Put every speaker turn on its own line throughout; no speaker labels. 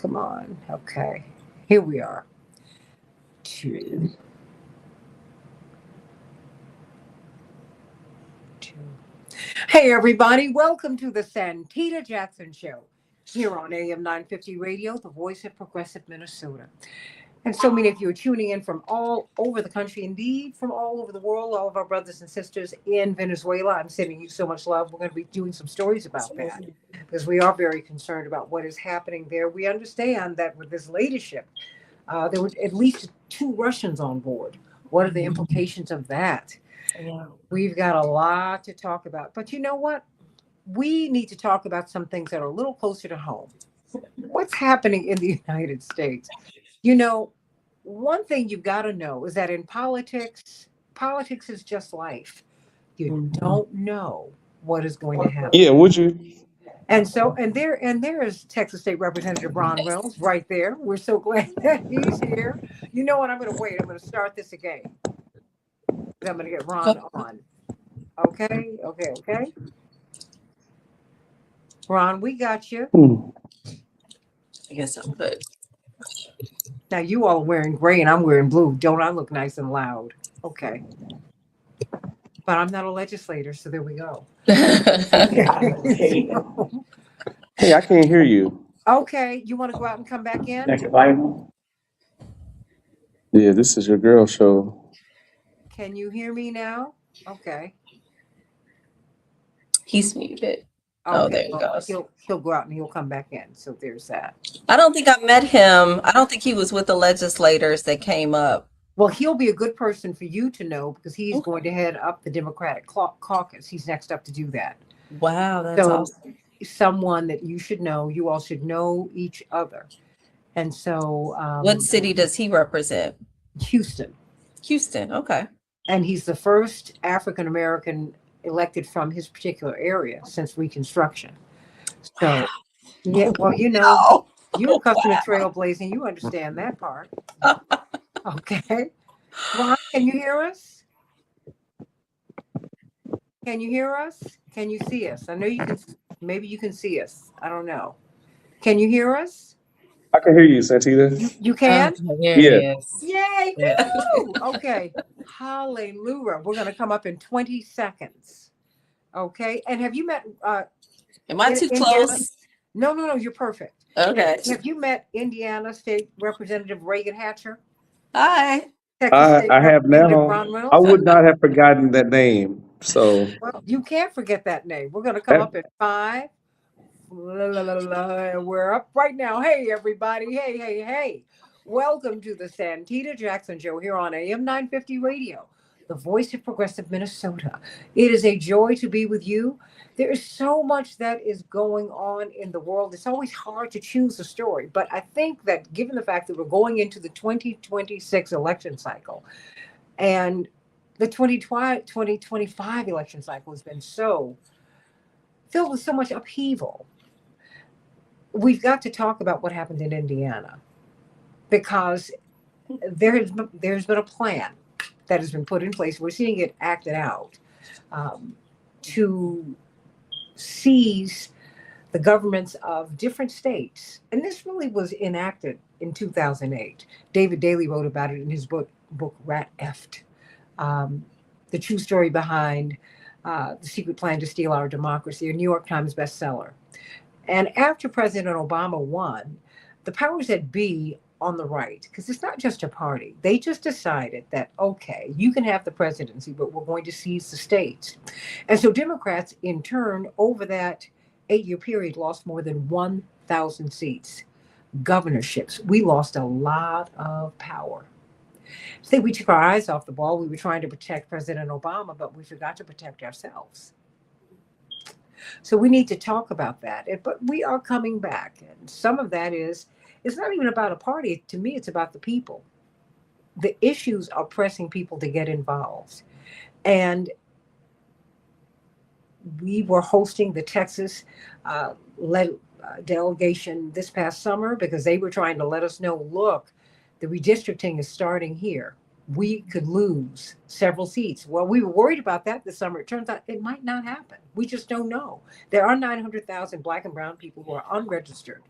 Come on. Okay. Here we are. Two. Two. Hey, everybody. Welcome to the Santita Jackson Show here on AM 950 Radio, the voice of progressive Minnesota. And so many of you are tuning in from all over the country, indeed, from all over the world, all of our brothers and sisters in Venezuela. I'm sending you so much love. We're going to be doing some stories about that because we are very concerned about what is happening there. We understand that with this leadership, there were at least two Russians on board. What are the implications of that?
Yeah.
We've got a lot to talk about. But you know what? We need to talk about some things that are a little closer to home. What's happening in the United States? You know, one thing you've got to know is that in politics, politics is just life. You don't know what is going to happen.
Yeah, would you?
And there is Texas State Representative Ron Reynolds right there. We're so glad that he's here. You know what? I'm going to wait. I'm going to start this again. I'm going to get Ron on. Okay. Ron, we got you.
I guess I'm good.
Now you all are wearing gray and I'm wearing blue. Don't I look nice and loud? Okay. But I'm not a legislator, so there we go.
Hey, I can't hear you.
Okay, you want to go out and come back in?
Yeah, this is your girl show.
Can you hear me now? Okay.
He's muted.
Okay.
Oh, there he goes.
He'll go out and he'll come back in. So there's that.
I don't think I met him. I don't think he was with the legislators that came up.
Well, he'll be a good person for you to know because he's going to head up the Democratic caucus. He's next up to do that.
Wow, that's awesome.
Someone that you should know. You all should know each other. And so,
what city does he represent?
Houston.
Houston, okay.
And he's the first African American elected from his particular area since Reconstruction. So, yeah, well, you know, you're accustomed to trailblazing. You understand that part. Okay. Ron, can you hear us? Can you hear us? Can you see us? I know you can. Maybe you can see us. I don't know. Can you hear us?
I can hear you, Santita.
You can?
Yes.
Yay!
Yeah.
Woo! Okay. Hallelujah. We're going to come up in 20 seconds. Okay. And have you met?
Am I too close?
No. You're perfect.
Okay.
Have you met Indiana State Representative Reagan Hatcher?
Hi.
I have now. I would not have forgotten that name. So
well, you can't forget that name. We're going to come up at 5. We're up right now. Hey, everybody. Hey. Welcome to the Santita Jackson Show here on AM 950 Radio, the voice of progressive Minnesota. It is a joy to be with you. There is so much that is going on in the world. It's always hard to choose a story, but I think that given the fact that we're going into the 2026 election cycle and the 2025 election cycle has been so filled with so much upheaval, we've got to talk about what happened in Indiana because there's been a plan that has been put in place. We're seeing it acted out to seize the governments of different states. And this really was enacted in 2008. David Daley wrote about it in his book Rat Effed, the true story behind the secret plan to steal our democracy, a New York Times bestseller. And after President Obama won, the powers that be on the right, because it's not just a party, they just decided that, okay, you can have the presidency, but we're going to seize the states. And so Democrats, in turn, over that 8-year period, lost more than 1,000 seats. Governorships. We lost a lot of power. I think we took our eyes off the ball. We were trying to protect President Obama, but we forgot to protect ourselves. So we need to talk about that. But we are coming back. And some of that is, it's not even about a party. To me, it's about the people. The issues are pressing people to get involved. And we were hosting the Texas delegation this past summer because they were trying to let us know, look, the redistricting is starting here. We could lose several seats. Well, we were worried about that this summer. It turns out it might not happen. We just don't know. There are 900,000 Black and brown people who are unregistered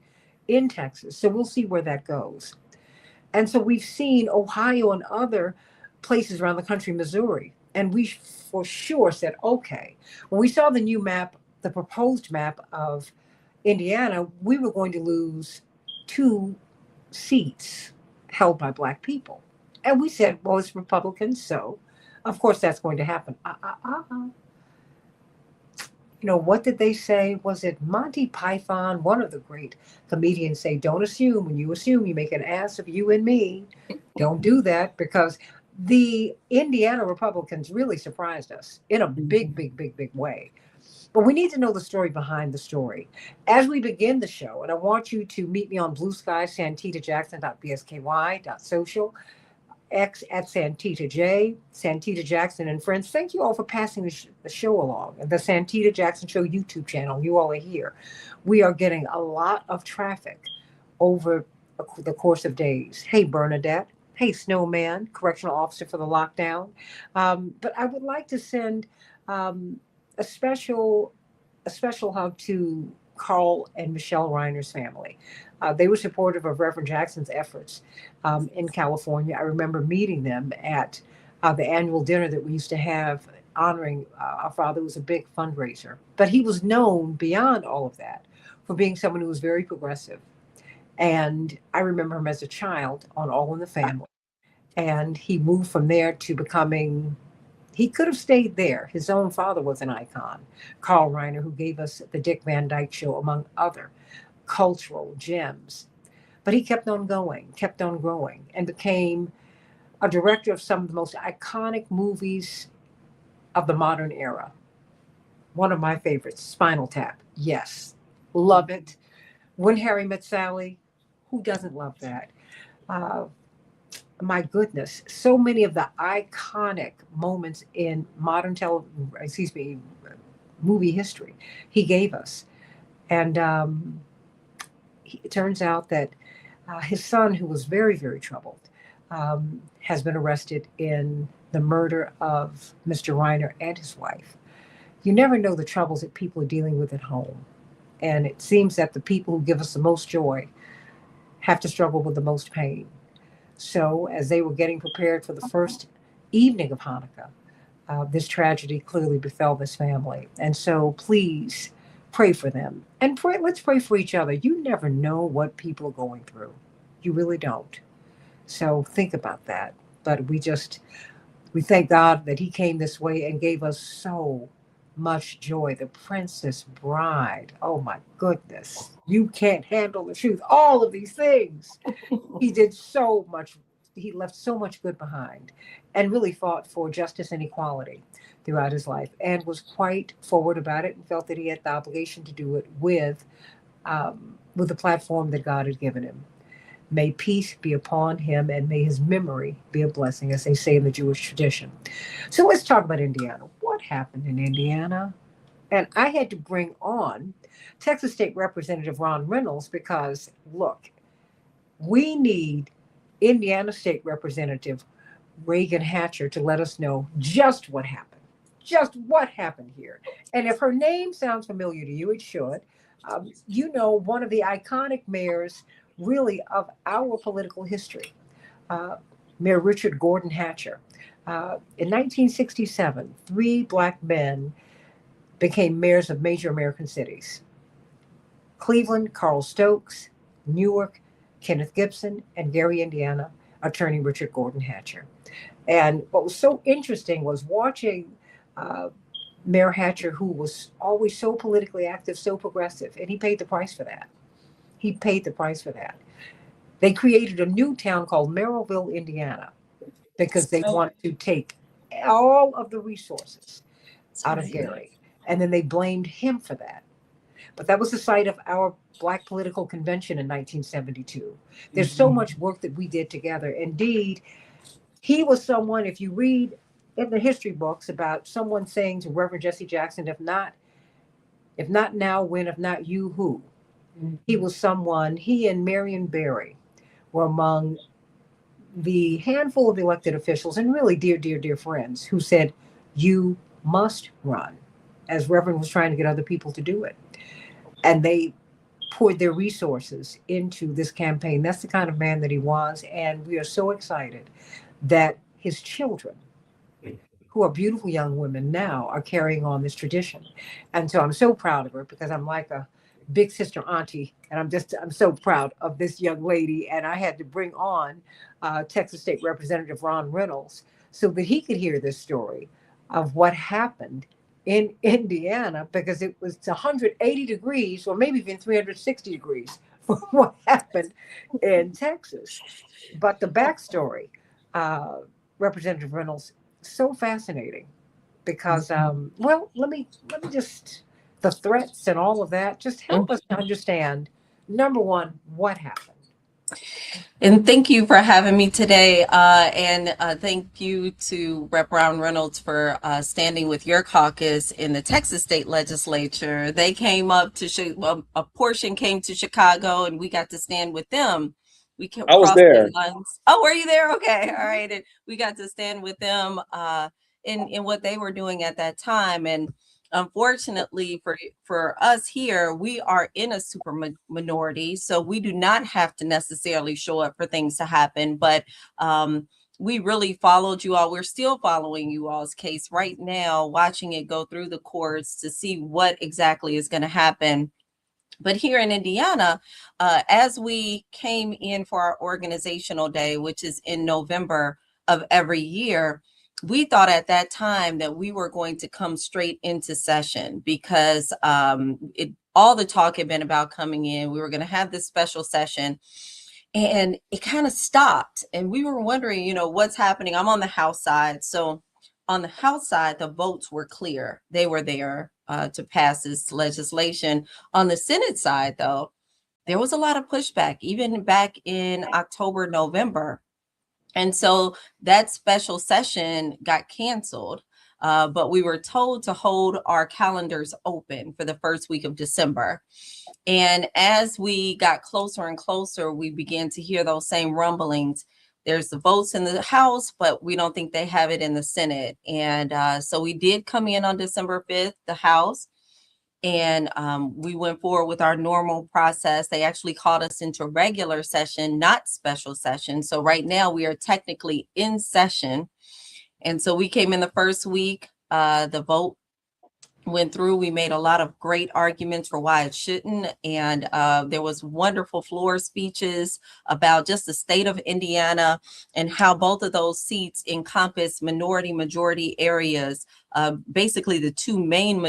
in Texas. So we'll see where that goes. And so we've seen Ohio and other places around the country, Missouri, and we for sure said, okay, when we saw the new map, the proposed map of Indiana, we were going to lose 2 seats held by Black people. And we said, well, it's Republicans, so of course that's going to happen. What did they say? Was it Monty Python? One of the great comedians say, don't assume. When you assume, you make an ass of you and me. Don't do that, because the Indiana Republicans really surprised us in a big, big, big, big way. But we need to know the story behind the story. As we begin the show, and I want you to meet me on Blue Sky, santitajackson.bsky.social. X at Santita J, Santita Jackson and friends. Thank you all for passing the show along. And the Santita Jackson Show YouTube channel, you all are here. We are getting a lot of traffic over the course of days. Hey, Bernadette. Hey, Snowman, correctional officer for the lockdown. But I would like to send a special hug to Carl and Michelle Reiner's family. They were supportive of Reverend Jackson's efforts in California. I remember meeting them at the annual dinner that we used to have honoring our father, who was a big fundraiser. But he was known beyond all of that for being someone who was very progressive. And I remember him as a child on All in the Family. And he moved from there to becoming, he could have stayed there. His own father was an icon, Carl Reiner, who gave us the Dick Van Dyke Show, among other cultural gems. But he kept on going, kept on growing, and became a director of some of the most iconic movies of the modern era. One of my favorites, Spinal Tap. Yes, love it. When Harry Met Sally, who doesn't love that? My goodness, so many of the iconic moments in modern movie history he gave us. And it turns out that his son, who was very, very troubled, has been arrested in the murder of Mr. Reiner and his wife. You never know the troubles that people are dealing with at home. And it seems that the people who give us the most joy have to struggle with the most pain. So as they were getting prepared for the first evening of Hanukkah, this tragedy clearly befell this family. And so please pray for them. And let's pray for each other. You never know what people are going through. You really don't. So think about that. But we thank God that he came this way and gave us so much joy. The Princess Bride. Oh my goodness. You can't handle the truth. All of these things. He did so much. He left so much good behind and really fought for justice and equality throughout his life, and was quite forward about it and felt that he had the obligation to do it with the platform that God had given him. May peace be upon him, and may his memory be a blessing, as they say in the Jewish tradition. So let's talk about Indiana. What happened in Indiana? And I had to bring on Texas State Representative Ron Reynolds because, look, we need Indiana State Representative Reagan Hatcher to let us know just what happened. Just what happened here. And if her name sounds familiar to you, it should. One of the iconic mayors, really, of our political history, Mayor Richard Gordon Hatcher. In 1967, 3 Black men became mayors of major American cities: Cleveland, Carl Stokes; Newark, Kenneth Gibson; and Gary, Indiana, attorney Richard Gordon Hatcher. And what was so interesting was watching Mayor Hatcher, who was always so politically active, so progressive, and he paid the price for that. He paid the price for that. They created a new town called Merrillville, Indiana, because they wanted to take all of the resources out of Gary. And then they blamed him for that. But that was the site of our Black political convention in 1972. There's so much work that we did together. Indeed, he was someone, if you read in the history books about someone saying to Reverend Jesse Jackson, if not now, when? If not you, who? He was someone, he and Marion Barry were among the handful of elected officials and really dear, dear, dear friends who said, you must run, as Reverend was trying to get other people to do it. And they poured their resources into this campaign. That's the kind of man that he was. And we are so excited that his children, who are beautiful young women now, are carrying on this tradition. And so I'm so proud of her, because I'm like a big sister auntie, and I'm so proud of this young lady. And I had to bring on Texas State Representative Ron Reynolds so that he could hear this story of what happened in Indiana, because it was 180 degrees, or maybe even 360 degrees, for what happened in Texas. But the backstory, uh, Representative Reynolds, so fascinating, because well, let me just, the threats and all of that, just help us to understand, number one, what happened.
And thank you for having me today. And thank you to Rep. Brown Reynolds for standing with your caucus in the Texas State Legislature. They came up to, a portion came to Chicago, and we got to stand with them. We
I was
crossed
there.
the lines. Oh, were you there? Okay. All right. And we got to stand with them in what they were doing at that time. And unfortunately for us here, we are in a super minority, so we do not have to necessarily show up for things to happen. But we really followed you all. We're still following you all's case right now, watching it go through the courts to see what exactly is going to happen. But here in Indiana, as we came in for our organizational day, which is in November of every year, we thought at that time that we were going to come straight into session, because all the talk had been about coming in. We were going to have this special session, and it kind of stopped. And we were wondering, what's happening? I'm on the House side. So on the House side, the votes were clear. They were there to pass this legislation. On the Senate side, though, there was a lot of pushback, even back in October, November. And so that special session got canceled, but we were told to hold our calendars open for the first week of December. And as we got closer and closer, we began to hear those same rumblings. There's the votes in the House, but we don't think they have it in the Senate. And so we did come in on December 5th, the House. And we went forward with our normal process. They actually called us into regular session, not special session. So right now we are technically in session. And so we came in the first week, the vote went through. We made a lot of great arguments for why it shouldn't. And there was wonderful floor speeches about just the state of Indiana and how both of those seats encompass majority areas, basically the two main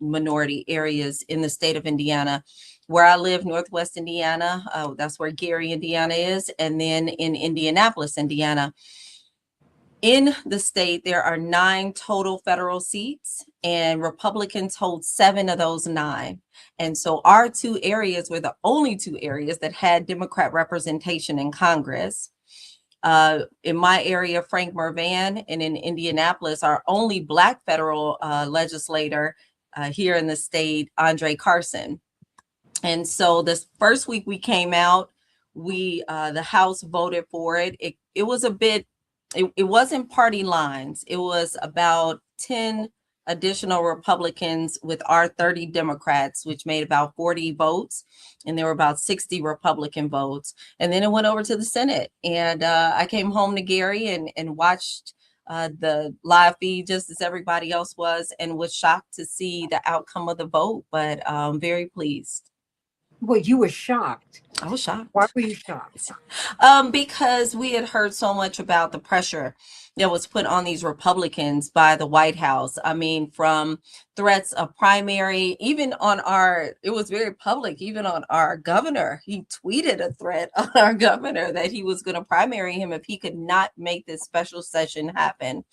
minority areas in the state of Indiana. Where I live, Northwest Indiana, that's where Gary, Indiana is. And then in Indianapolis, Indiana. In the state, there are 9 total federal seats, and Republicans hold 7 of those 9. And so our 2 areas were the only 2 areas that had Democrat representation in Congress. In my area, Frank Mervan, and in Indianapolis, our only Black federal legislator here in the state, Andre Carson. And so this first week we came out, the House voted for it. It was a bit. It wasn't party lines. It was about 10 additional Republicans with our 30 Democrats, which made about 40 votes. And there were about 60 Republican votes. And then it went over to the Senate. And I came home to Gary and watched the live feed just as everybody else was, and was shocked to see the outcome of the vote, but very pleased.
Well, you were shocked.
I was shocked.
Why were you shocked?
Because we had heard so much about the pressure that was put on these Republicans by the White House. I mean, from threats of primary, even on it was very public, even on our governor. He tweeted a threat on our governor that he was going to primary him if he could not make this special session happen.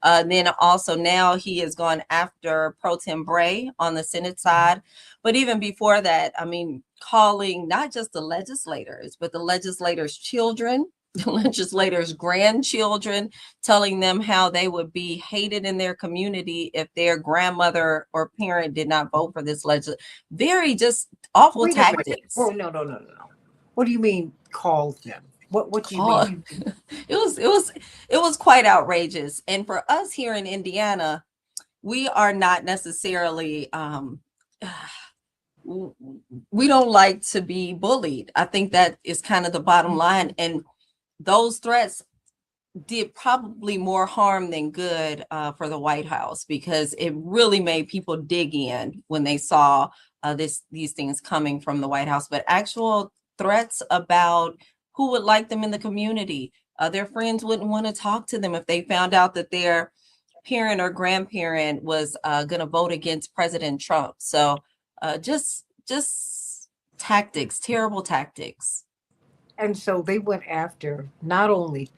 Then also now he has gone after Pro Tem Bray on the Senate side. But even before that, I mean, calling not just the legislators, but the legislators' children, the legislators' grandchildren, telling them how they would be hated in their community if their grandmother or parent did not vote for this legislation. Very just awful tactics.
Oh, no. What do you mean called them? What do you mean?
It was quite outrageous. And for us here in Indiana, we are not necessarily we don't like to be bullied. I think that is kind of the bottom line. And those threats did probably more harm than good for the White House, because it really made people dig in when they saw these things coming from the White House. But actual threats about who would like them in the community, their friends wouldn't want to talk to them if they found out that their parent or grandparent was going to vote against President Trump. So just tactics, terrible tactics.
And so they went after not only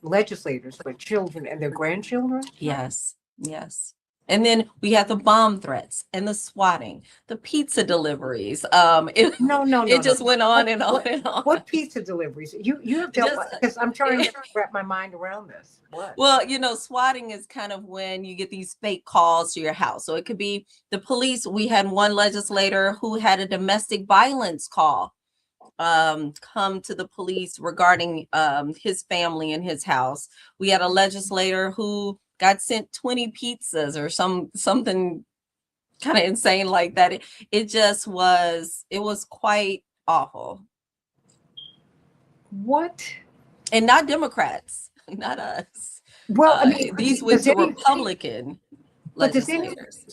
legislators, but children and their grandchildren?
Yes, yes. And then we had the bomb threats and the swatting, the pizza deliveries. It just went on and on and on.
What pizza deliveries? You have dealt with, because I'm trying to wrap my mind around this. What?
Well, swatting is kind of when you get these fake calls to your house. So it could be the police. We had one legislator who had a domestic violence call come to the police regarding his family and his house. We had a legislator who got sent 20 pizzas or something kind of insane like that. It was quite awful.
What?
And not Democrats, not us.
Well, I mean,
these were Republican legislators.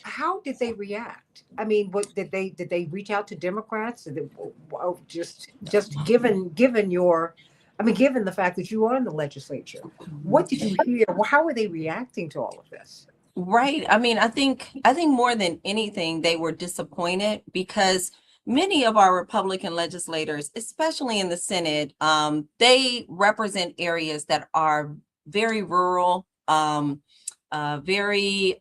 How did they react? I mean, what did they reach out to Democrats? Just given the fact that you are in the legislature, what did you hear? How are they reacting to all of this?
Right. I mean, I think more than anything, they were disappointed because many of our Republican legislators, especially in the Senate, they represent areas that are very rural, very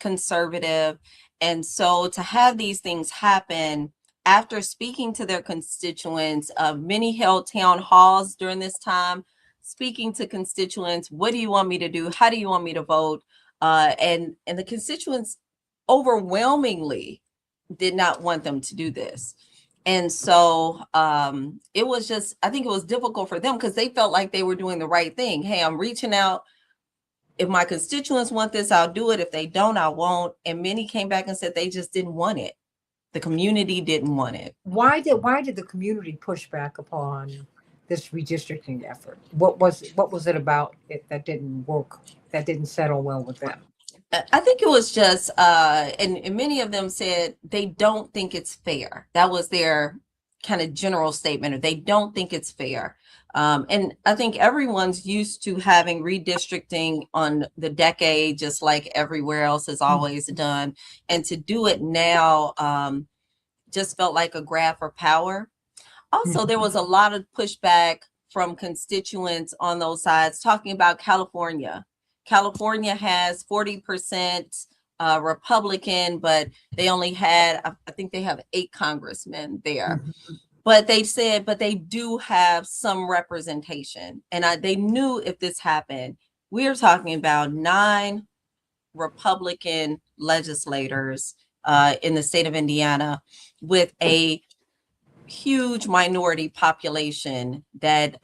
conservative. And so to have these things happen after speaking to their constituents, many held town halls during this time, speaking to constituents, what do you want me to do? How do you want me to vote? And the constituents overwhelmingly did not want them to do this. And so it was just, I think it was difficult for them because they felt like they were doing the right thing. Hey, I'm reaching out. If my constituents want this, I'll do it. If they don't, I won't. And many came back and said they just didn't want it. The community didn't want it.
Why did the community push back upon this redistricting effort? What was it about it that didn't work, that didn't settle well with them?
I think it was just, and many of them said they don't think it's fair. That was their kind of general statement, or they don't think it's fair. And I think everyone's used to having redistricting on the decade, just like everywhere else has always done. And to do it now just felt like a grab for power. Also, there was a lot of pushback from constituents on those sides talking about California. California has 40% Republican, but they only had, I think they have 8 congressmen there. But they said, but they do have some representation. And they knew if this happened, we're talking about 9 Republican legislators in the state of Indiana with a huge minority population that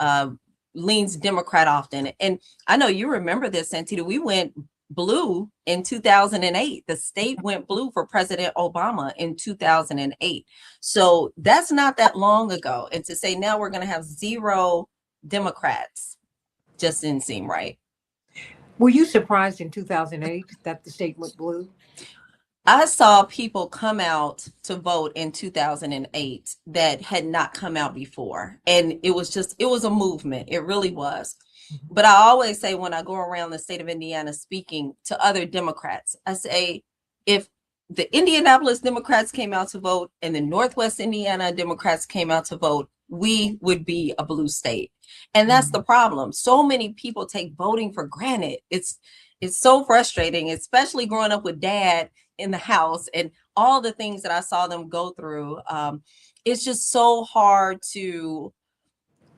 leans Democrat often. And I know you remember this, Santita. We went blue in 2008. The state went blue for President Obama in 2008. So that's not that long ago. And to say now we're going to have 0 Democrats just didn't seem right.
Were you surprised in 2008 that the state went blue?
I saw people come out to vote in 2008 that had not come out before. And it was a movement. It really was. But I always say when I go around the state of Indiana speaking to other Democrats, I say, if the Indianapolis Democrats came out to vote and the Northwest Indiana Democrats came out to vote, we would be a blue state. And that's the problem. So many people take voting for granted. It's so frustrating, especially growing up with Dad in the house and all the things that I saw them go through. It's just so hard to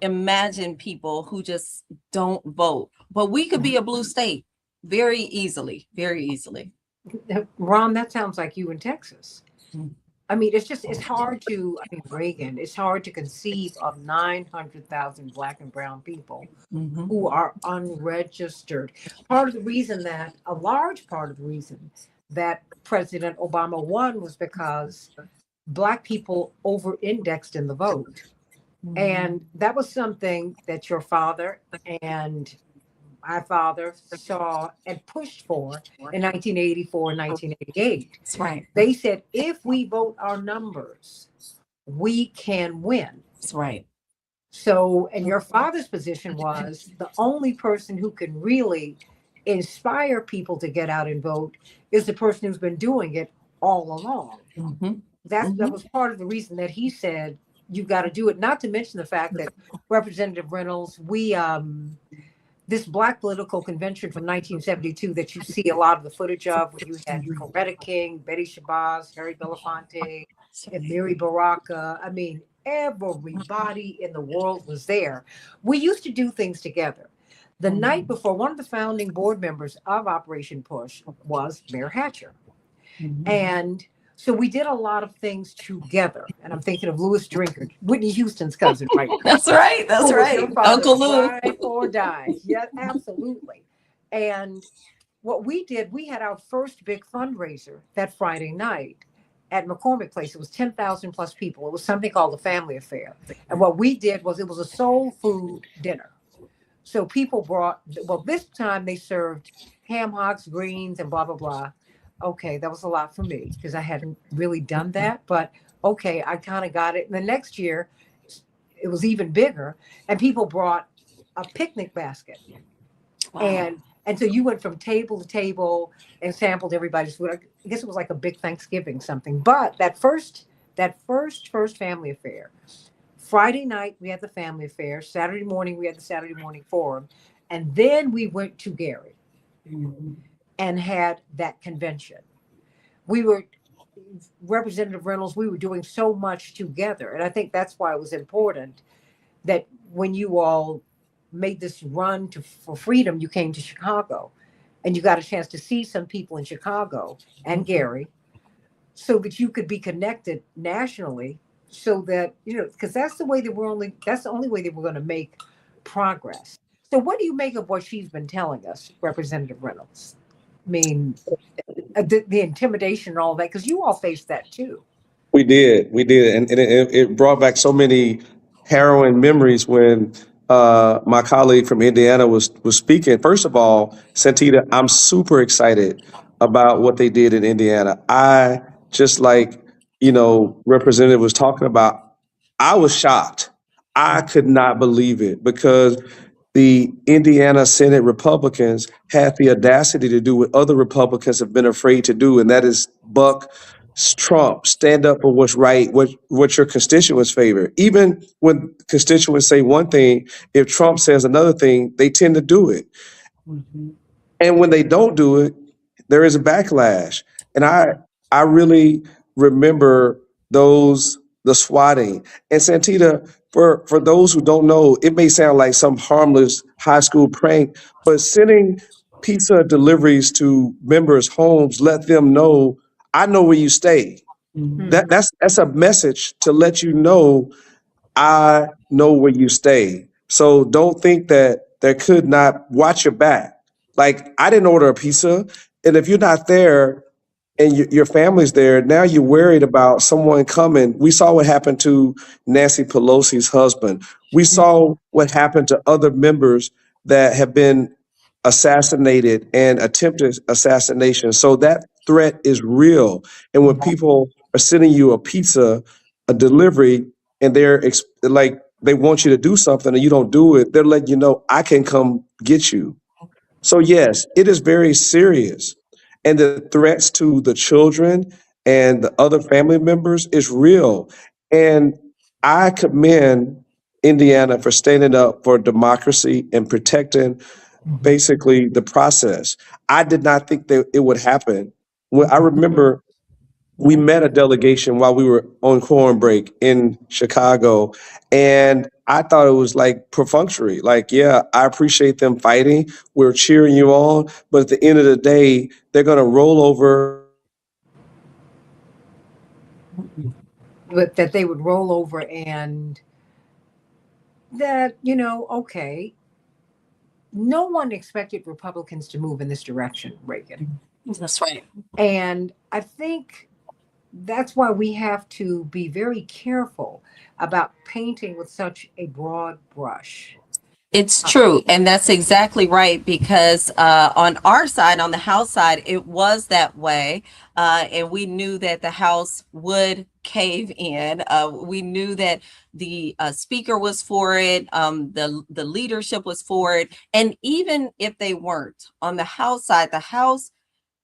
imagine people who just don't vote. But we could be a blue state very easily, very easily.
Ron, that sounds like you in Texas. I mean, it's hard to, Reagan, it's hard to conceive of 900,000 Black and brown people who are unregistered. A large part of the reason that President Obama won was because Black people over-indexed in the vote. And that was something that your father and my father saw and pushed for in 1984 and 1988.
That's right.
They said, if we vote our numbers, we can win.
That's right.
So, and your father's position was the only person who can really inspire people to get out and vote is the person who's been doing it all along. That was part of the reason that he said, you've got to do it. Not to mention the fact that Representative Reynolds, this Black political convention from 1972 that you see a lot of the footage of, where you had Coretta King, Betty Shabazz, Harry Belafonte, and Mary Baraka. I mean, everybody in the world was there. We used to do things together. The night before, one of the founding board members of Operation Push was Mayor Hatcher. And so we did a lot of things together. And I'm thinking of Louis Drinkard, Whitney Houston's cousin, right?
That's right. That's right. Uncle Lou.
Ride or die. Yeah, absolutely. And what we did, we had our first big fundraiser that Friday night at McCormick Place. It was 10,000 plus people. It was something called the Family Affair. And what we did was it was a soul food dinner. So people brought, well, this time they served ham hocks, greens, and blah, blah, blah. Okay, that was a lot for me because I hadn't really done that. But okay, I kind of got it. And the next year, it was even bigger. And people brought a picnic basket. Wow. And so you went from table to table and sampled everybody's food. I guess it was like a big Thanksgiving something. But that first Family Affair, Friday night we had the Family Affair. Saturday morning we had the Saturday morning forum. And then we went to Gary and had that convention. We were, Representative Reynolds, we were doing so much together. And I think that's why it was important that when you all made this run for freedom, you came to Chicago and you got a chance to see some people in Chicago and Gary so that you could be connected nationally so that, because that's the way that that's the only way that we're going to make progress. So what do you make of what she's been telling us, Representative Reynolds? I mean, the intimidation and all that, because you all faced that too.
We did, and it brought back so many harrowing memories when my colleague from Indiana was speaking. First of all, Santita, I'm super excited about what they did in Indiana. I just like Representative was talking about. I was shocked. I could not believe it because the Indiana Senate Republicans had the audacity to do what other Republicans have been afraid to do, and that is buck Trump, stand up for what's right, what your constituents favor. Even when constituents say one thing, if Trump says another thing, they tend to do it. And when they don't do it, there is a backlash. And I really remember the swatting. And Santita, for those who don't know, it may sound like some harmless high school prank, but sending pizza deliveries to members' homes, let them know, I know where you stay. That's a message to let you know, I know where you stay. So don't think that there could not watch your back. Like, I didn't order a pizza. And if you're not there and your family's there, now you're worried about someone coming. We saw what happened to Nancy Pelosi's husband. We saw what happened to other members that have been assassinated and attempted assassination. So that threat is real. And when people are sending you a pizza, a delivery, and like they want you to do something and you don't do it, they're letting you know, I can come get you. So yes, it is very serious. And the threats to the children and the other family members is real. And I commend Indiana for standing up for democracy and protecting basically the process. I did not think that it would happen. Well, I remember we met a delegation while we were on quorum break in Chicago, and I thought it was like perfunctory. Like, yeah, I appreciate them fighting. We're cheering you on, but at the end of the day, they're going to roll over.
But that they would roll over and that, okay. No one expected Republicans to move in this direction, Reagan.
That's right.
And I think that's why we have to be very careful about painting with such a broad brush.
It's true. And that's exactly right. Because on our side, on the House side, it was that way. And we knew that the House would cave in. We knew that the speaker was for it. The leadership was for it. And even if they weren't on the House side, the House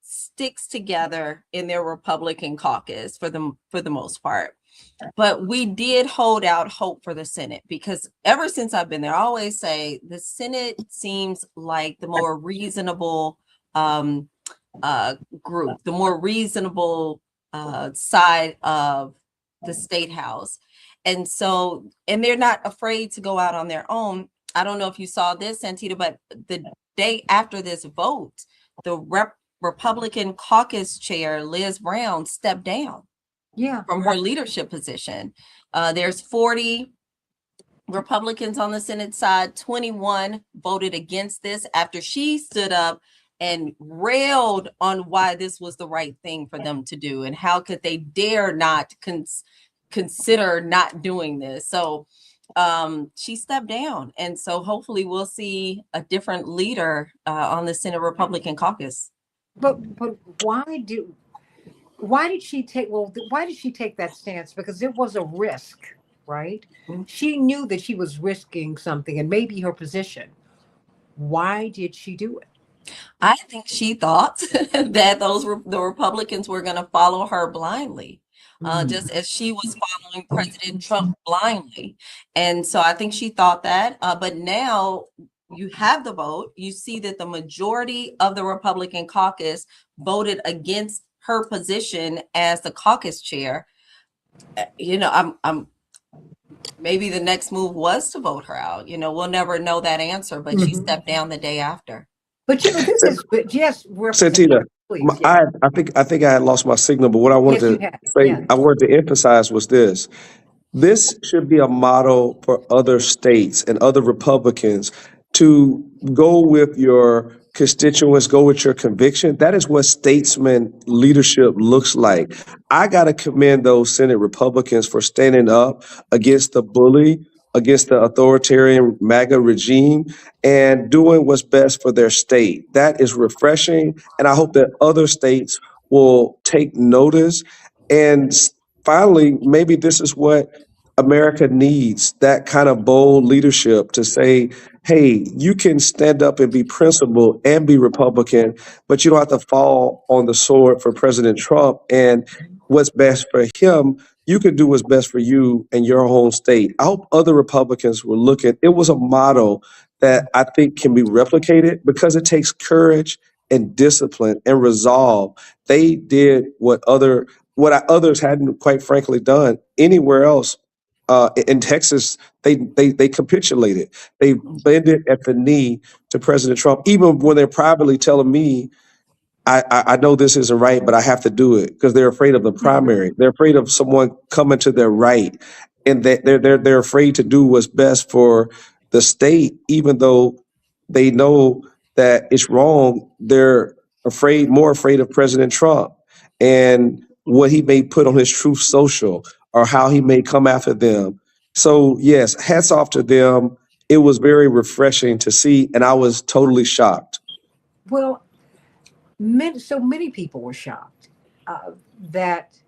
sticks together in their Republican caucus for the most part. But we did hold out hope for the Senate, because ever since I've been there, I always say the Senate seems like the more reasonable um, group, the more reasonable side of the state house. And so, and they're not afraid to go out on their own. I don't know if you saw this, Santita, but the day after this vote, the Republican caucus chair, Liz Brown, stepped down
Yeah.
from her leadership position. There's 40 Republicans on the Senate side. 21 voted against this after she stood up and railed on why this was the right thing for them to do, and how could they dare not consider not doing this. So she stepped down, and so hopefully we'll see a different leader on the Senate Republican caucus.
But why did she take why did she take that stance? Because it was a risk, right? She knew that she was risking something, and maybe her position. Why did she do it?
I think she thought that the Republicans were going to follow her blindly, just as she was following President Trump blindly. And so I think she thought that. But now you have the vote. You see that the majority of the Republican caucus voted against her position as the caucus chair. You know, I'm maybe the next move was to vote her out. You know, we'll never know that answer, but she stepped down the day after.
But this is yes,
Santita,
please. Yeah.
I think I had lost my signal, but what I wanted
Yes, you
to
have.
say,
Yeah.
I wanted to emphasize was this. This should be a model for other states and other Republicans to go with your constituents, go with your conviction. That is what statesman leadership looks like. I got to commend those Senate Republicans for standing up against the bully, against the authoritarian MAGA regime, and doing what's best for their state. That is refreshing. And I hope that other states will take notice. And finally, maybe this is what America needs, that kind of bold leadership to say, hey, you can stand up and be principled and be Republican, but you don't have to fall on the sword for President Trump. And what's best for him, you can do what's best for you and your home state. I hope other Republicans will look at it. Was a model that I think can be replicated because it takes courage and discipline and resolve. They did what others hadn't, quite frankly, done anywhere else. In Texas, they capitulated. They bended at the knee to President Trump, even when they're privately telling me, I know this isn't right, but I have to do it because they're afraid of the primary. They're afraid of someone coming to their right, and they're afraid to do what's best for the state, even though they know that it's wrong. They're more afraid of President Trump and what he may put on his Truth Social or how he may come after them. So yes, hats off to them. It was very refreshing to see, and I was totally shocked.
Well, so many people were shocked that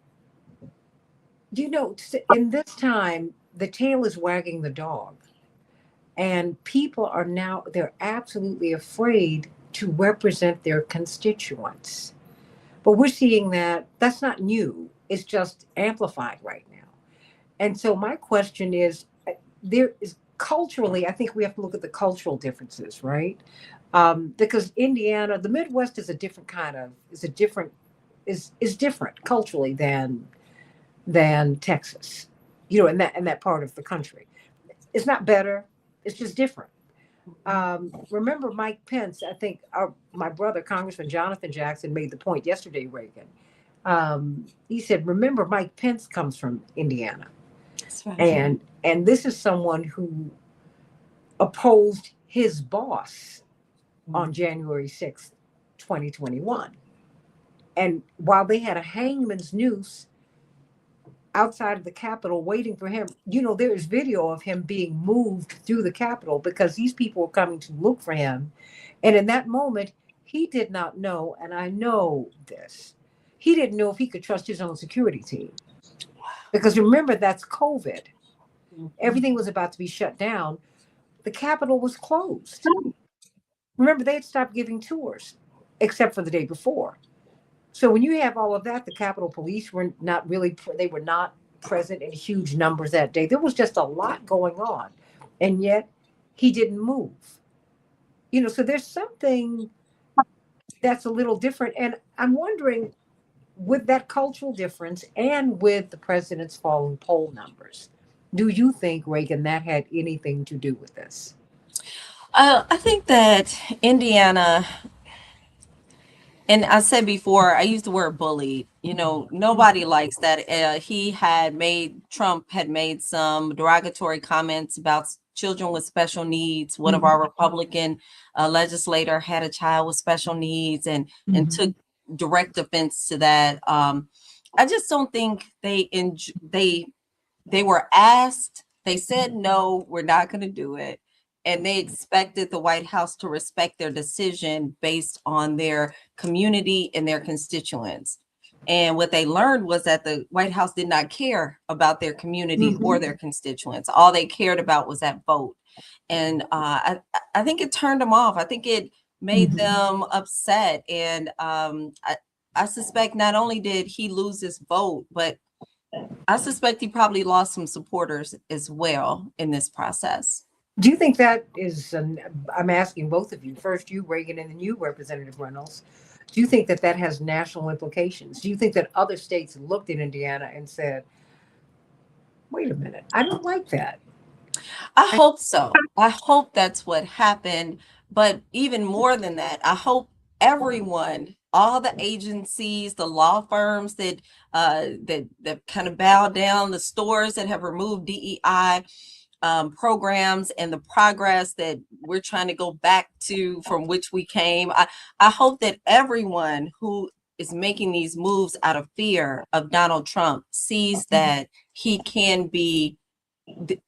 in this time the tail is wagging the dog, and people are now they're absolutely afraid to represent their constituents. But we're seeing that that's not new. It's just amplified right now. And so my question is, there is culturally, I think we have to look at the cultural differences, right? Because Indiana, the Midwest is a different kind of is different culturally than Texas, in that part of the country. It's not better. It's just different. Remember Mike Pence? I think my brother, Congressman Jonathan Jackson, made the point yesterday, Reagan. He said, remember, Mike Pence comes from Indiana.
That's right.
And this is someone who opposed his boss on January 6th, 2021. And while they had a hangman's noose outside of the Capitol waiting for him, there is video of him being moved through the Capitol because these people were coming to look for him. And in that moment, he did not know, and I know this, he didn't know if he could trust his own security team. Because remember, that's COVID. Everything was about to be shut down. The Capitol was closed. Remember, they had stopped giving tours, except for the day before. So when you have all of that, the Capitol Police were not really, they were not present in huge numbers that day. There was just a lot going on. And yet he didn't move. So there's something that's a little different. And I'm wondering, with that cultural difference and with the president's falling poll numbers, do you think, Reagan, that had anything to do with this?
I think that Indiana, and I said before, I used the word bullied. Nobody likes that. Trump had made some derogatory comments about children with special needs. One of our Republican legislator had a child with special needs and took direct offense to that. I just don't think they were asked. They said, no, we're not going to do it. And they expected the White House to respect their decision based on their community and their constituents. And what they learned was that the White House did not care about their community or their constituents. All they cared about was that vote. And I think it turned them off. I think it made them upset. And I suspect not only did he lose his vote, but I suspect he probably lost some supporters as well in this process.
Do you think that is, I'm asking both of you, first you, Reagan, and then you, Representative Reynolds, do you think that that has national implications? Do you think that other states looked at Indiana and said, wait a minute, I don't like that?
I hope so. I hope that's what happened. But even more than that, I hope everyone, all the agencies, the law firms that kind of bow down, the stores that have removed DEI programs and the progress that we're trying to go back to from which we came. I hope that everyone who is making these moves out of fear of Donald Trump sees that he can be,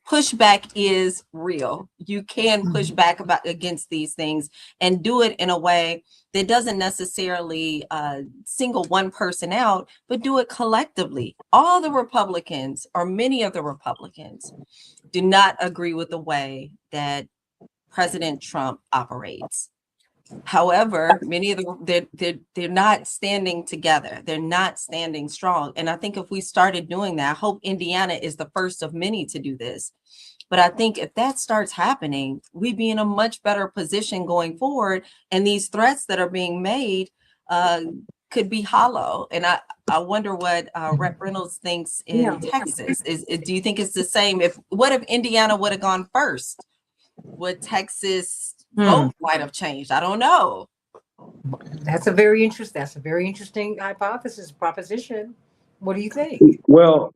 pushback is real. You can push back against these things and do it in a way that doesn't necessarily single one person out, but do it collectively. All the Republicans, or many of the Republicans, do not agree with the way that President Trump operates. However, many of they're not standing together. They're not standing strong. And I think if we started doing that, I hope Indiana is the first of many to do this. But I think if that starts happening, we'd be in a much better position going forward. And these threats that are being made could be hollow. And I wonder what Rep. Reynolds thinks in Texas. Do you think it's the same? What if Indiana would have gone first? Would Texas vote might have changed? I don't know.
That's a very interesting proposition. What do you think?
Well,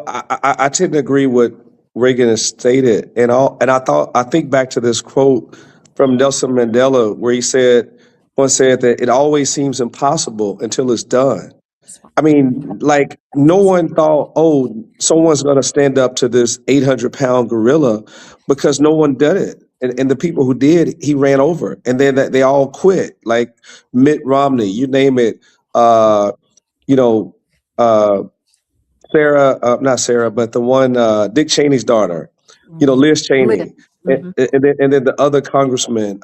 I tend to agree with Reagan has stated, and I think back to this quote from Nelson Mandela where he once said that it always seems impossible until it's done. I mean, like, no one thought, oh, someone's going to stand up to this 800-pound gorilla, because no one did it. And the people who did, he ran over, and then they all quit. Like Mitt Romney, you name it. Not Sarah, but the one, Dick Cheney's daughter, Liz Cheney, and then the other congressmen.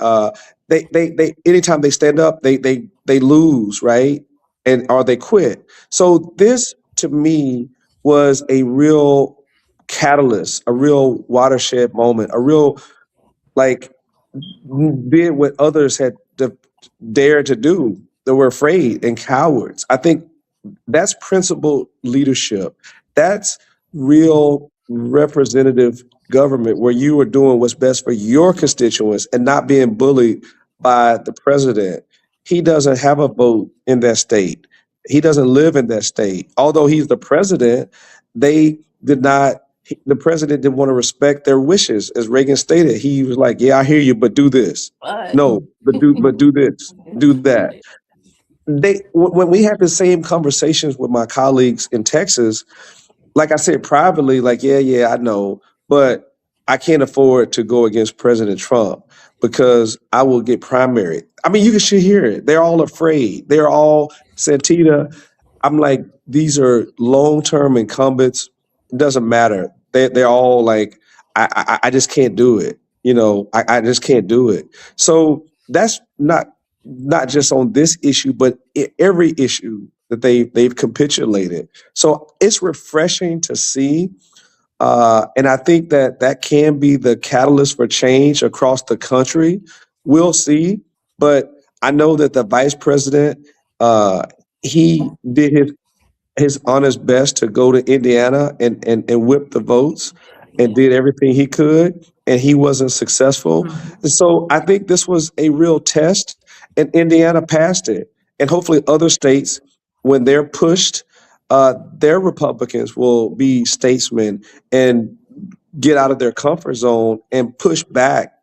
They anytime they stand up, they lose, right? Or they quit. So this, to me, was a real catalyst, a real watershed moment, a real, like, did what others had dared to do. They were afraid and cowards. I think that's principled leadership. That's real representative government, where you are doing what's best for your constituents and not being bullied by the president. He doesn't have a vote in that state. He doesn't live in that state. Although he's the president, the president didn't want to respect their wishes. As Reagan stated, he was like, yeah, I hear you, but do this. No, but do this, do that. when we have the same conversations with my colleagues in Texas, like I said privately, like, yeah, I know, but I can't afford to go against President Trump because I will get primary. I mean, you should hear it. They're all afraid. They're all Santita. I'm like, these are long-term incumbents. It doesn't matter. They're all like, I just can't do it. I just can't do it. So that's not just on this issue, but every issue that they've capitulated. So it's refreshing to see, and I think that can be the catalyst for change across the country. We'll see, but I know that the vice president, he did his honest best to go to Indiana and whip the votes and did everything he could, and he wasn't successful.
Mhm.
And so I think this was a real test, and Indiana passed it. And hopefully, other states, when they're pushed, their Republicans will be statesmen and get out of their comfort zone and push back,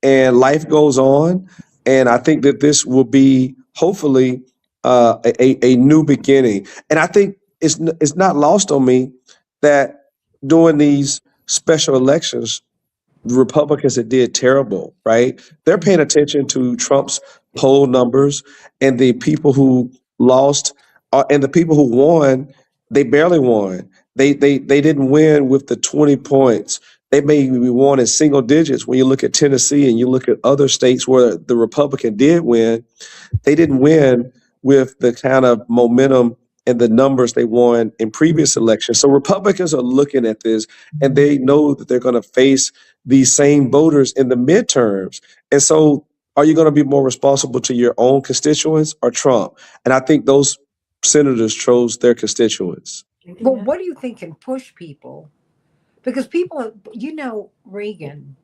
and life goes on. And I think that this will be hopefully a new beginning. And I think it's not lost on me that during these special elections, Republicans that did terrible, right? They're paying attention to Trump's poll numbers, and the people who lost, and the people who won, they barely won. They didn't win with the 20 points. They maybe won in single digits. When you look at Tennessee and you look at other states where the Republican did win, they didn't win with the kind of momentum and the numbers they won in previous elections. So Republicans are looking at this, and they know that they're going to face these same voters in the midterms. And so, are you going to be more responsible to your own constituents or Trump? And I think those senators chose their constituents.
Well, what do you think can push people? Because people, Reagan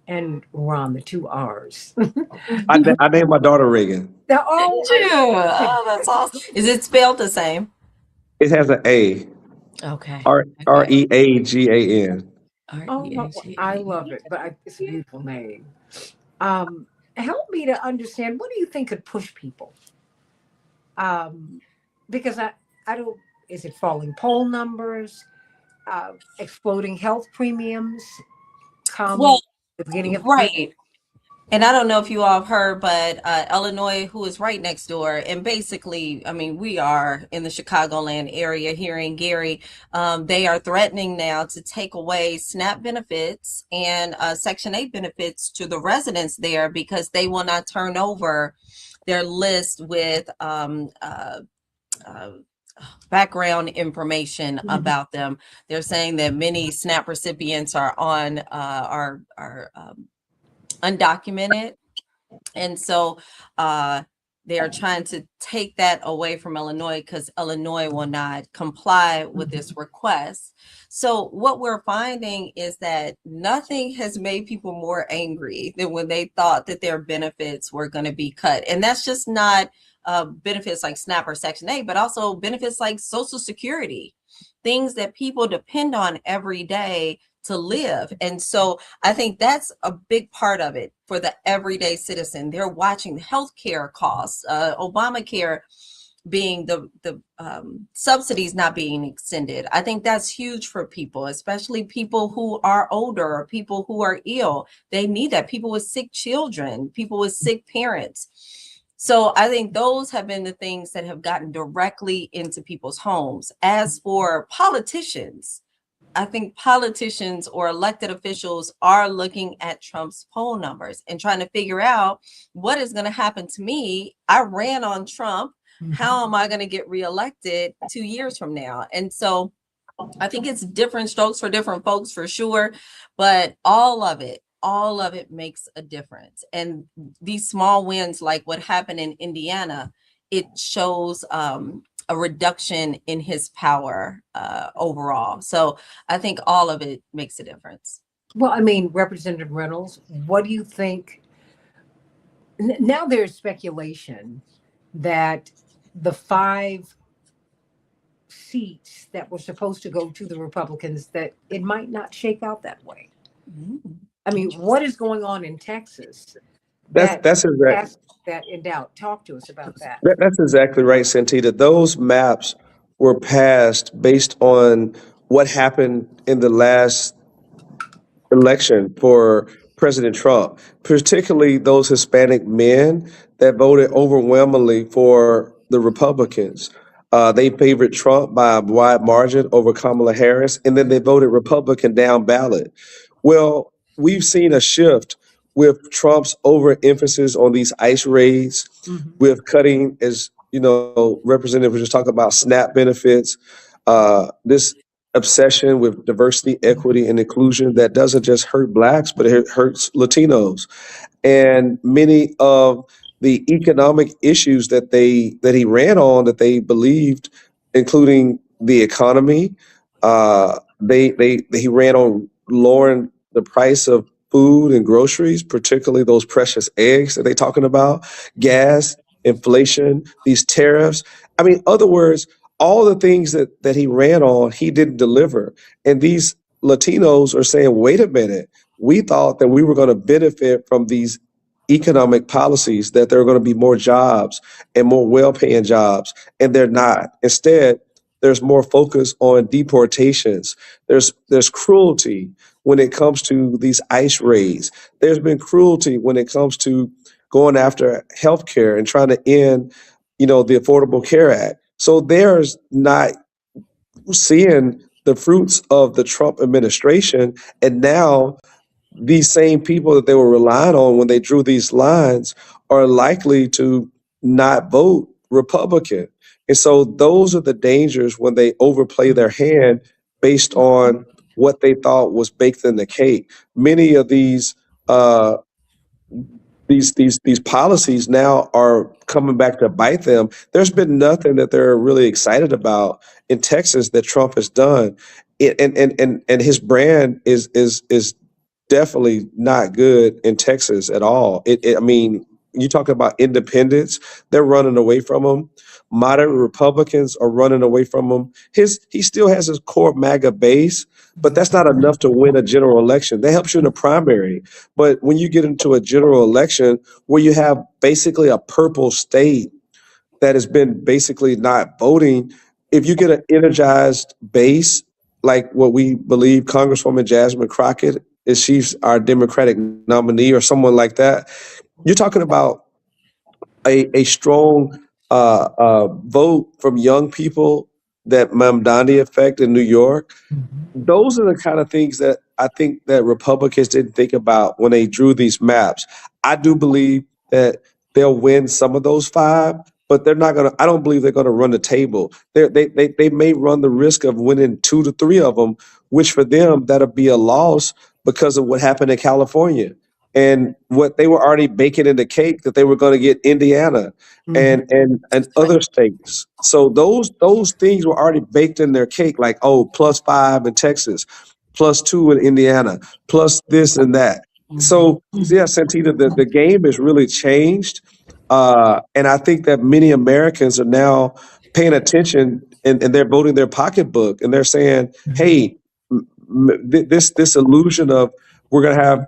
and Ron, the two R's.
I named my daughter Reagan.
They're all.
Oh, that's awesome. Is it spelled the same?
It has an A.
Okay.
Reagan.
Oh, I love it, but it's a beautiful name. Help me to understand. What do you think could push people? Because I don't. Is it falling poll numbers? Exploding health premiums? Come
Well,
the beginning of
right. And I don't know if you all have heard, but Illinois, who is right next door, and basically, I mean, we are in the Chicagoland area here in Gary. They are threatening now to take away SNAP benefits and Section 8 benefits to the residents there because they will not turn over their list with background information about them. They're saying that many SNAP recipients are on undocumented, and so they are trying to take that away from Illinois because Illinois will not comply with this request. So what we're finding is that nothing has made people more angry than when they thought that their benefits were going to be cut. And that's just not benefits like SNAP or Section 8, but also benefits like Social Security, things that people depend on every day to live. And so I think that's a big part of it for the everyday citizen. They're watching the healthcare costs, Obamacare being the subsidies not being extended. I think that's huge for people, especially people who are older or people who are ill. They need that. People with sick children, people with sick parents. So I think those have been the things that have gotten directly into people's homes. As for politicians, I think politicians or elected officials are looking at Trump's poll numbers and trying to figure out what is going to happen to me. I ran on Trump. How am I going to get reelected 2 years from now? And so I think it's different strokes for different folks for sure, but all of it makes a difference. And these small wins, like what happened in Indiana, it shows a reduction in his power overall. So I think all of it makes a difference.
Well, I mean, Representative Reynolds, what do you think? Now there's speculation that the 5 seats that were supposed to go to the Republicans, that it might not shake out that way. I mean, what is going on in Texas?
That's exactly.
that in doubt. Talk to us about that.
That's exactly right, Santita. Those maps were passed based on what happened in the last election for President Trump, particularly those Hispanic men that voted overwhelmingly for the Republicans. They favored Trump by a wide margin over Kamala Harris, and then they voted Republican down ballot. Well, we've seen a shift with Trump's overemphasis on these ICE raids,
Mhm.
with cutting, as you know, Representative was just talking about SNAP benefits. This obsession with diversity, equity, and inclusion that doesn't just hurt blacks, but it hurts Latinos. And many of the economic issues that he ran on, that they believed, including the economy, he ran on lowering the price of food and groceries, particularly those precious eggs that they're talking about, gas, inflation, these tariffs. I mean, other words, all the things that he ran on, he didn't deliver. And these Latinos are saying, wait a minute, we thought that we were going to benefit from these economic policies, that there are going to be more jobs and more well-paying jobs, and they're not. Instead, there's more focus on deportations. There's cruelty when it comes to these ICE raids. There's been cruelty when it comes to going after healthcare and trying to end, the Affordable Care Act. So there's not seeing the fruits of the Trump administration, and now these same people that they were relying on when they drew these lines are likely to not vote Republican. And so those are the dangers when they overplay their hand based on what they thought was baked in the cake. Many of uh, these policies now are coming back to bite them. There's been nothing that they're really excited about in Texas that Trump has done. And his brand is definitely not good in Texas at all. I mean, you talk about independents, they're running away from him. Moderate Republicans are running away from him. He still has his core MAGA base, but that's not enough to win a general election. That helps you in a primary. But when you get into a general election where you have basically a purple state that has been basically not voting, if you get an energized base, like what we believe Congresswoman Jasmine Crockett is, she's our Democratic nominee or someone like that, you're talking about a strong vote from young people, that Mamdani effect in New York. Those are the kind of things that I think that Republicans didn't think about when they drew these maps. I do believe that they'll win some of those five, but they're not going to, I don't believe they're going to run the table. They may run the risk of winning 2 to 3 of them, which for them, that'll be a loss because of what happened in California and what they were already baking in the cake, that they were going to get Indiana
Mhm.
and other states. So those things were already baked in their cake, like, oh, +5 in Texas, +2 in Indiana, plus this and that. So yeah, Santita, the game has really changed. And I think that many Americans are now paying attention, and they're voting their pocketbook, and they're saying, hey, this illusion of we're going to have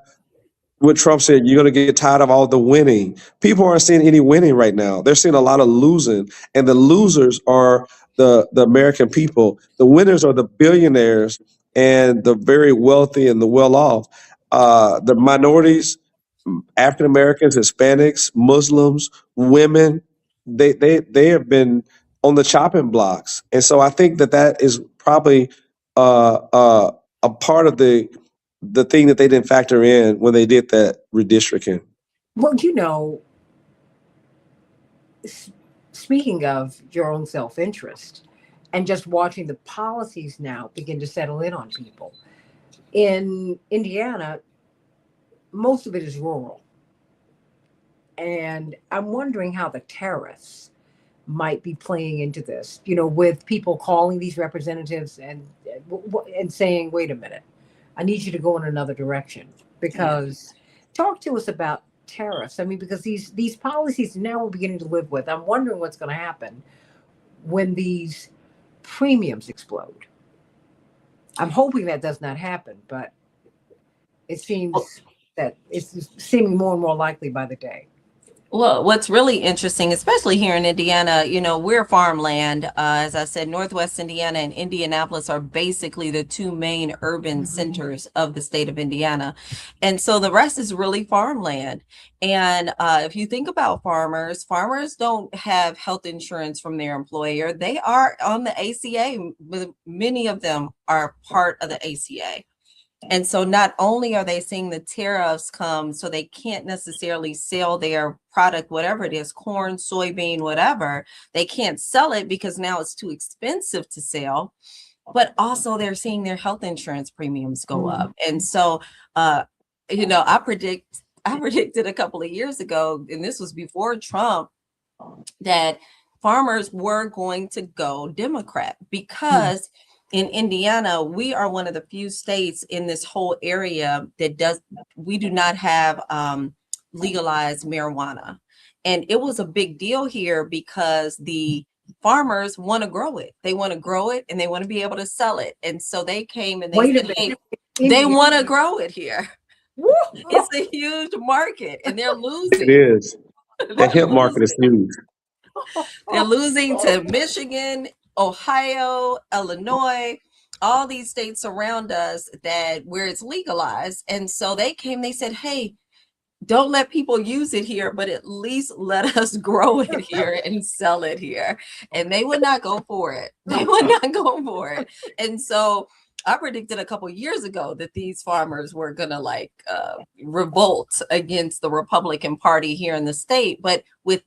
what Trump said, you're going to get tired of all the winning. People aren't seeing any winning right now. They're seeing a lot of losing, and the losers are the American people. The winners are the billionaires and the very wealthy and the well off. The minorities, African Americans, Hispanics, Muslims, women, they have been on the chopping blocks, and so I think that is probably a part of the thing that they didn't factor in when they did that redistricting.
Well, s- speaking of your own self interest and just watching the policies now begin to settle in on people. In Indiana, most of it is rural. And I'm wondering how the tariffs might be playing into this, with people calling these representatives and saying, wait a minute, I need you to go in another direction.
Yeah.
Because talk to us about tariffs. I mean, because these policies now we're beginning to live with. I'm wondering what's going to happen when these premiums explode. I'm hoping that does not happen, but it
Well,
seems that it's seeming more and more likely by the day.
Well, what's really interesting, especially here in Indiana, we're farmland. As I said, Northwest Indiana and Indianapolis are basically the two main urban centers of the state of Indiana. And so the rest is really farmland. And if you think about farmers don't have health insurance from their employer. They are on the ACA. Many of them are part of the ACA. And so not only are they seeing the tariffs come, so they can't necessarily sell their product, whatever it is, corn, soybean, whatever, they can't sell it because now it's too expensive to sell, but also they're seeing their health insurance premiums go up. And so, I predicted a couple of years ago, and this was before Trump, that farmers were going to go Democrat because in Indiana, we are one of the few states in this whole area that we do not have legalized marijuana. And it was a big deal here because the farmers want to grow it. They want to grow it and they want to be able to sell it. And so they came and they said, hey, they want to grow it here. It's a huge market and they're losing.
It is. The hemp market is huge.
They're losing to Michigan, Ohio, Illinois, all these states around us where it's legalized. And so they said, hey, don't let people use it here, but at least let us grow it here and sell it here. And they would not go for it. They would not go for it. And so I predicted a couple years ago that these farmers were going to revolt against the Republican Party here in the state. But with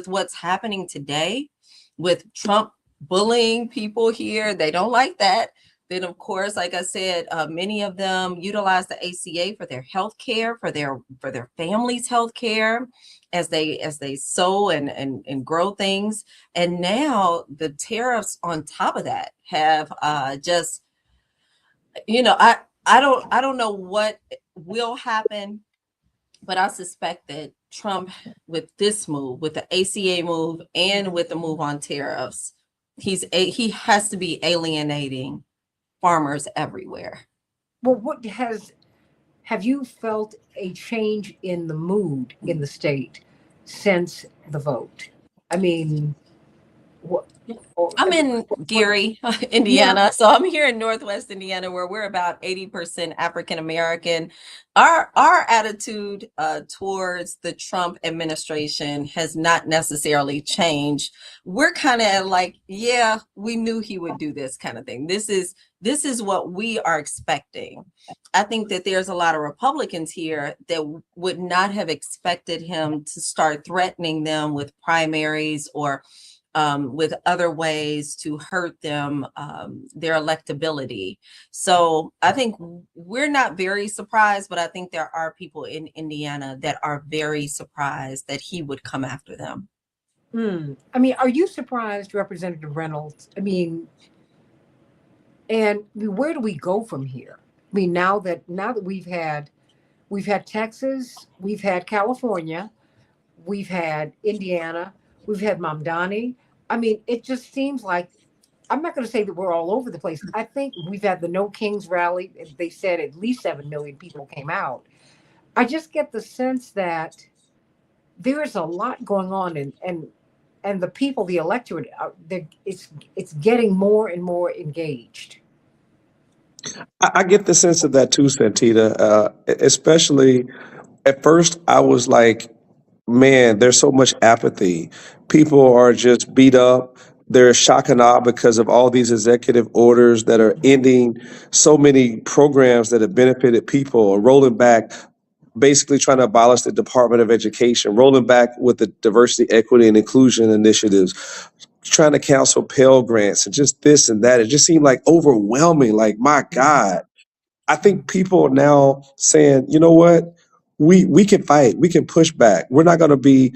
what's happening today, with Trump bullying people here, they don't like that. Then, of course, like I said, many of them utilize the ACA for their health care, for their families' health care, as they sow and grow things. And now the tariffs on top of that have just, I don't know what will happen, but I suspect that Trump, with this move, with the ACA move, and with the move on tariffs, he has to be alienating farmers everywhere.
Well, have you felt a change in the mood in the state since the vote? I mean,
I'm in Gary, Indiana. So I'm here in Northwest Indiana, where we're about 80% African American. Our attitude towards the Trump administration has not necessarily changed. We're kind of like, yeah, we knew he would do this kind of thing. This is what we are expecting. I think that there's a lot of Republicans here that would not have expected him to start threatening them with primaries or with other ways to hurt them, their electability. So I think we're not very surprised, but I think there are people in Indiana that are very surprised that he would come after them.
I mean, are you surprised, Representative Reynolds? I mean, and where do we go from here? I mean, now that we've had Texas, we've had California, we've had Indiana, we've had Mamdani. I mean, it just seems like, I'm not going to say that we're all over the place. I think we've had the No Kings rally. They said at least 7 million people came out. I just get the sense that there is a lot going on, and the people, the electorate, it's getting more and more engaged.
I get the sense of that too, Santita. Especially at first, I was like, man, there's so much apathy. People are just beat up. They're shock and awe because of all these executive orders that are ending so many programs that have benefited people, or rolling back, basically trying to abolish the Department of Education, rolling back with the diversity, equity, and inclusion initiatives, trying to cancel Pell Grants, and just this and that. It just seemed like overwhelming. Like, my God. I think people are now saying, you know what? We can fight. We can push back. We're not going to be,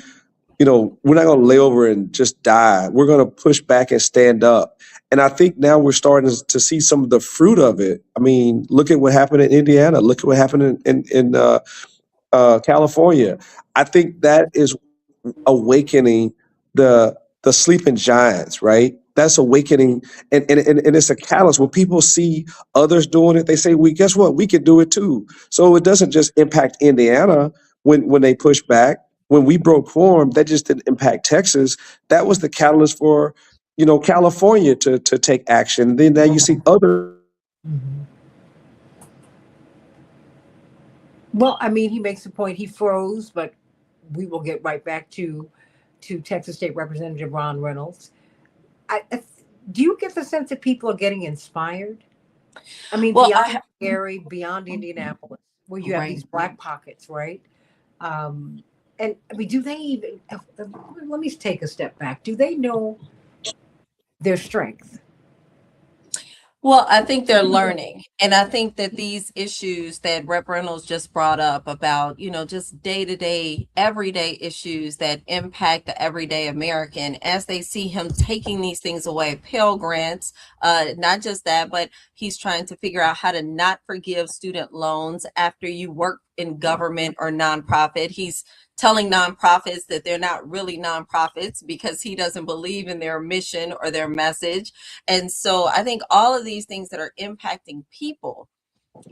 we're not going to lay over and just die. We're going to push back and stand up. And I think now we're starting to see some of the fruit of it. I mean, look at what happened in Indiana. Look at what happened in California. I think that is awakening the sleeping giants, right? That's awakening, and it's a catalyst. When people see others doing it, they say, "We guess what? We can do it too." So it doesn't just impact Indiana when they push back. when we broke quorum, that just didn't impact Texas. That was the catalyst for, California to take action. Then now you see other.
Mhm. Well, I mean, he makes a point. He froze, but we will get right back to Texas State Representative Ron Reynolds. Do you get the sense that people are getting inspired? I mean,
Well,
beyond Gary, beyond Indianapolis, where you have
right.
these black pockets, right? Um, and I mean, do they even? Let me take a step back. Do they know their strength?
Well, I think they're learning. And I think that these issues that Rep Reynolds just brought up about, just day to day, everyday issues that impact the everyday American, as they see him taking these things away, Pell Grants, not just that, but he's trying to figure out how to not forgive student loans after you work in government or nonprofit. He's telling nonprofits that they're not really nonprofits because he doesn't believe in their mission or their message. And so I think all of these things that are impacting people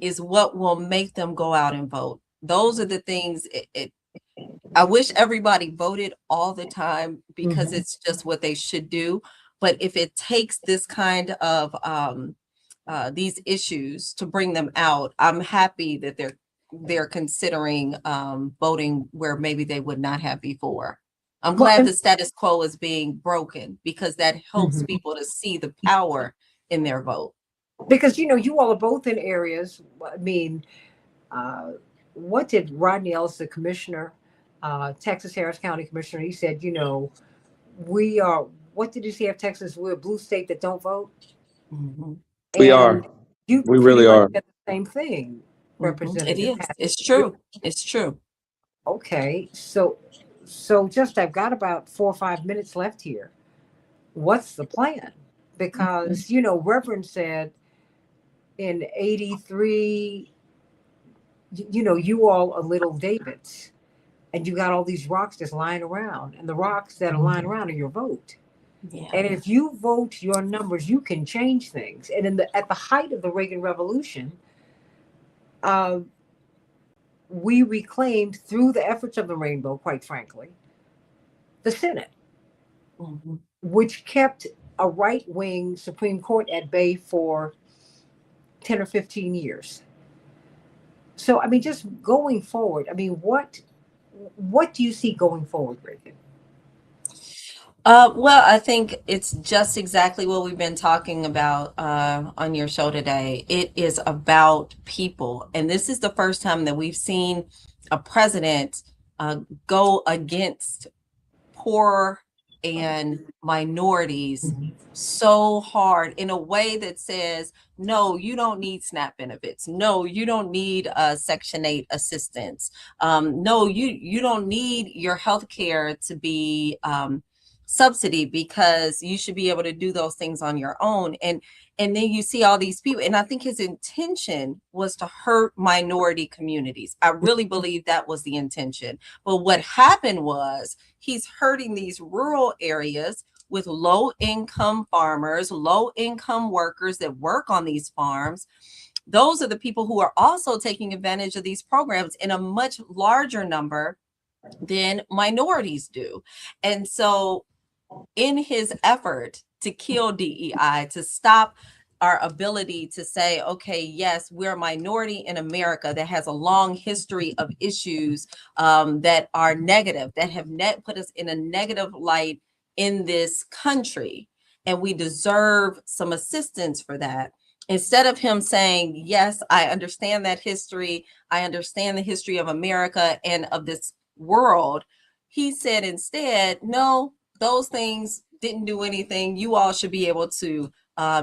is what will make them go out and vote. Those are the things I wish everybody voted all the time because
Mhm.
it's just what they should do. But if it takes this kind of these issues to bring them out, I'm happy that they're considering voting where maybe they would not have before. I'm
Well,
glad
and,
the status quo is being broken because that helps
Mhm.
people to see the power in their vote.
Because you all are both in areas. I mean, uh, what did Rodney Ellis, the commissioner, Texas Harris County commissioner, he said, we are. What did he say of Texas? We're a blue state that don't vote,
Mhm.
We are.
and you
We
pretty
really
much
are.
said the same thing,
It
Representative
is.
Pat.
It's true. It's true.
Okay, so just I've got about 4 or 5 minutes left here. What's the plan? Because Reverend said in '83, you all are little Davids, and you got all these rocks just lying around, and the rocks that are lying around are your vote.
Yeah.
And if you vote your numbers, you can change things. And at the height of the Reagan Revolution, uh, we reclaimed through the efforts of the Rainbow, quite frankly, the Senate,
Mhm.
which kept a right wing Supreme Court at bay for 10 or 15 years. So, I mean, just going forward, I mean, what do you see going forward, Reagan?
Well, I think it's just exactly what we've been talking about on your show today. It is about people. And this is the first time that we've seen a president go against poor and minorities so hard in a way that says, no, you don't need SNAP benefits. No, you don't need Section 8 assistance. No, you don't need your health care to be subsidy because you should be able to do those things on your own. And then you see all these people, and I think his intention was to hurt minority communities. I really believe that was the intention. But what happened was he's hurting these rural areas with low income farmers, low income workers that work on these farms. Those are the people who are also taking advantage of these programs in a much larger number than minorities do. And so, in his effort to kill DEI, to stop our ability to say, okay, yes, we're a minority in America that has a long history of issues that are negative, that have put us in a negative light in this country, and we deserve some assistance for that. Instead of him saying, yes, I understand that history, I understand the history of America and of this world, he said instead, no, those things didn't do anything. You all should be able to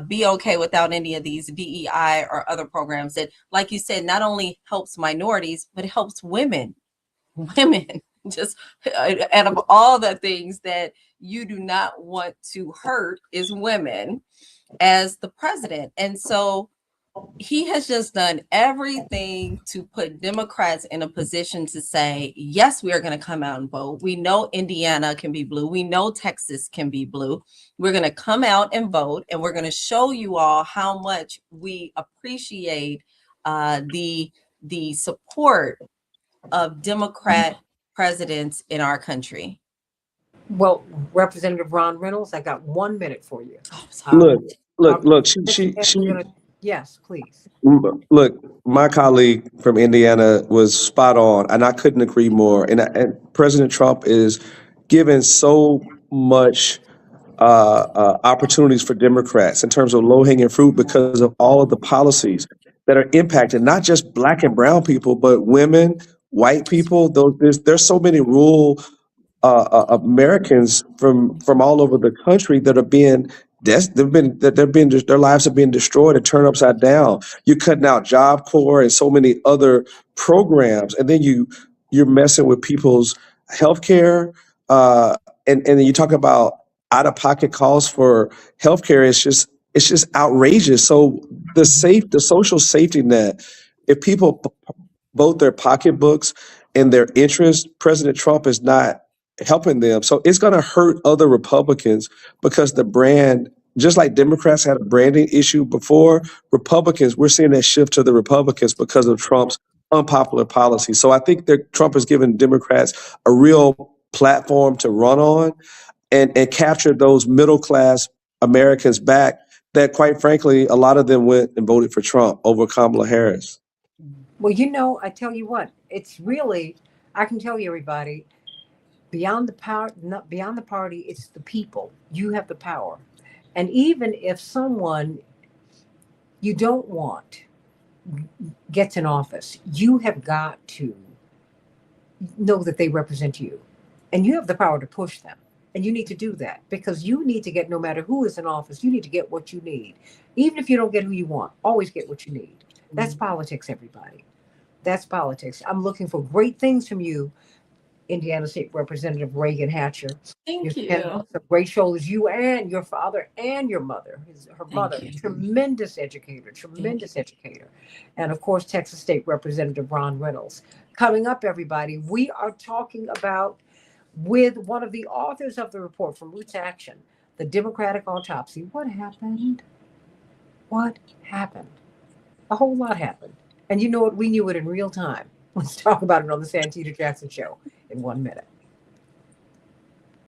be okay without any of these DEI or other programs that, like you said, not only helps minorities, but it helps women. Women, just out of all the things that you do not want to hurt is women as the president. And so he has just done everything to put Democrats in a position to say, yes, we are going to come out and vote. We know Indiana can be blue. We know Texas can be blue. We're going to come out and vote, and we're going to show you all how much we appreciate the support of Democrat presidents in our country?
Well, Representative Ron Reynolds, I got 1 minute for you.
Oh, sorry.
Look,
Um,
look.
we're gonna, yes, please.
Look, my colleague from Indiana was spot on, and I couldn't agree more. And President Trump is giving so much opportunities for Democrats in terms of low hanging fruit because of all of the policies that are impacting not just black and brown people, but women, white people. There's so many rural Americans from all over the country that are being their lives are being destroyed and turned upside down. You're cutting out Job Corps and so many other programs, and then you're messing with people's health care. And then you talk about out of pocket costs for healthcare. It's just outrageous. So the social safety net, if people vote their pocketbooks and their interests, President Trump is not helping them. So it's going to hurt other Republicans because the brand, just like Democrats had a branding issue before, Republicans, we're seeing that shift to the Republicans because of Trump's unpopular policy. So I think that Trump has given Democrats a real platform to run on and capture those middle class Americans back that, quite frankly, a lot of them went and voted for Trump over Kamala Harris.
Well, I tell you what, it's really, I can tell you, everybody, beyond the power, not beyond the party, it's the people. You have the power. And even if someone you don't want gets in office, you have got to know that they represent you. And you have the power to push them. And you need to do that because you need to get, no matter who is in office, you need to get what you need. Even if you don't get who you want, always get what you need. That's politics, everybody. That's politics. I'm looking for great things from you, Indiana State Representative Reagan Hatcher.
Thank
You have
you.
some great shoulders. You and your father and your mother, her
Thank
mother,
you.
tremendous educator, and of course Texas State Representative Ron Reynolds. Coming up, everybody, we are talking about with one of the authors of the report from Roots Action, the Democratic autopsy. What happened? What happened? A whole lot happened. And you know what? We knew it in real time. Let's talk about it on the Santita Jackson Show in 1 minute.